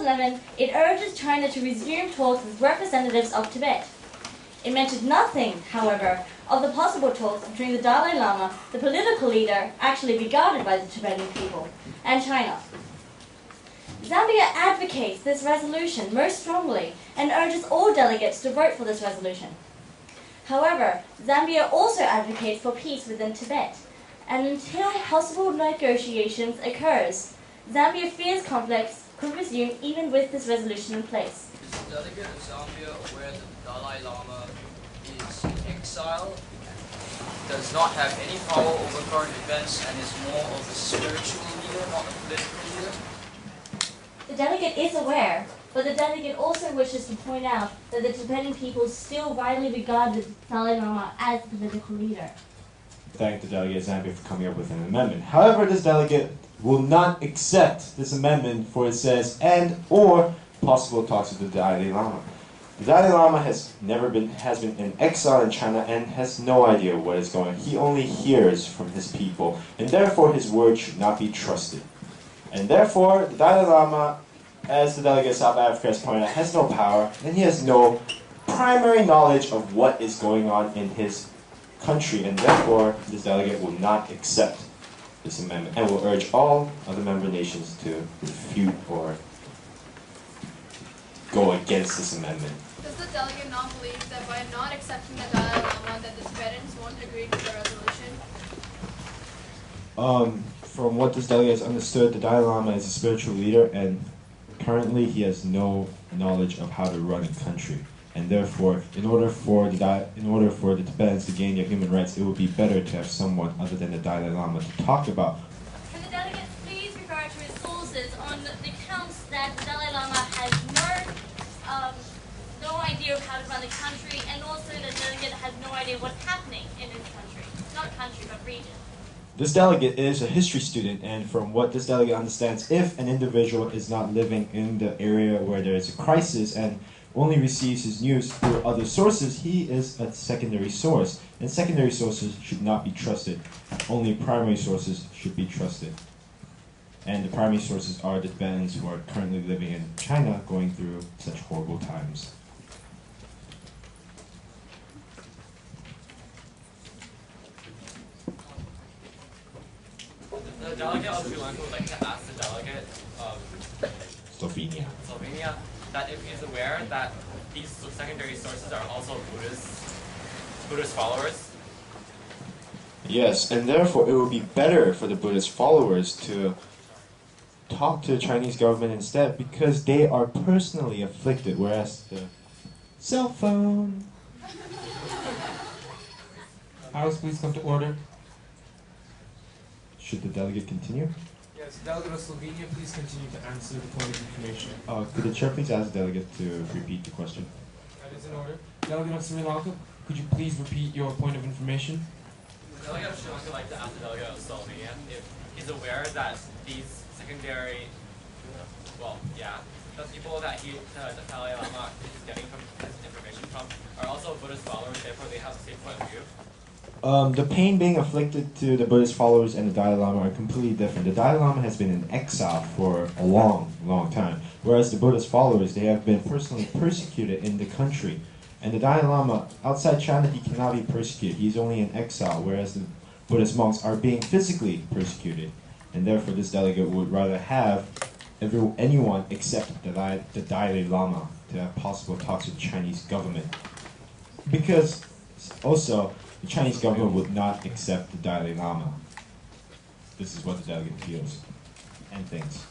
11, it urges China to resume talks with representatives of Tibet. It mentioned nothing, however, of the possible talks between the Dalai Lama, the political leader actually regarded by the Tibetan people, and China. Zambia advocates this resolution most strongly and urges all delegates to vote for this resolution. However, Zambia also advocates for peace within Tibet, and until possible negotiations occurs, Zambia fears conflicts could resume even with this resolution in place. Is the delegate of Zambia aware that the Dalai Lama is in exile, does not have any power over current events, and is more of a spiritual leader, not a political leader? The delegate is aware, but the delegate also wishes to point out that the Tibetan people still widely regard the Dalai Lama as the political leader. Thank the delegate of Zambia for coming up with an amendment. However, this delegate will not accept this amendment, for it says, and or possible talks with the Dalai Lama. The Dalai Lama has been in exile in China and has no idea what is going on. He only hears from his people, and therefore his word should not be trusted. And therefore, the Dalai Lama, as the delegate of South Africa has pointed out, has no power, and he has no primary knowledge of what is going on in his country, and therefore this delegate will not accept this amendment and will urge all other member nations to refute or go against this amendment. Does the delegate not believe that by not accepting the Dalai Lama that the Tibetans won't agree to the resolution? From what this delegate has understood, the Dalai Lama is a spiritual leader, and currently he has no knowledge of how to run a country. And therefore, in order for the Tibetans to gain their human rights, it would be better to have someone other than the Dalai Lama to talk about. Can the delegate please refer to his sources on the accounts that the Dalai Lama has no idea of how to run the country, and also the delegate has no idea what's happening in his country. Not country, but region. This delegate is a history student, and from what this delegate understands, if an individual is not living in the area where there is a crisis and only receives his news through other sources, he is a secondary source. And secondary sources should not be trusted. Only primary sources should be trusted. And the primary sources are the Tibetans who are currently living in China going through such horrible times. The delegate of Sri Lanka would like to ask the delegate of Slovenia that if he's aware that these secondary sources are also Buddhist followers. Yes, and therefore it would be better for the Buddhist followers to talk to the Chinese government instead, because they are personally afflicted, whereas the cell phone. House, please come to order. Should the delegate continue? Yes, delegate of Slovenia, please continue to answer the point of information. Could the chair please ask the delegate to repeat the question? That is in order. Delegate of Sri Lanka, could you please repeat your point of information? The delegate of Sri Lanka would like to ask the delegate of Slovenia if he's aware that these secondary, the people that the Dalai Lama is getting from his information from are also Buddhist followers, therefore they have the same point of view. The pain being afflicted to the Buddhist followers and the Dalai Lama are completely different. The Dalai Lama has been in exile for a long, long time, whereas the Buddhist followers, they have been personally persecuted in the country. And the Dalai Lama, outside China, he cannot be persecuted. He's only in exile, whereas the Buddhist monks are being physically persecuted. And therefore, this delegate would rather have anyone except the Dalai Lama to have possible talks with the Chinese government. Because also, the Chinese government would not accept the Dalai Lama. This is what the delegate feels and thinks.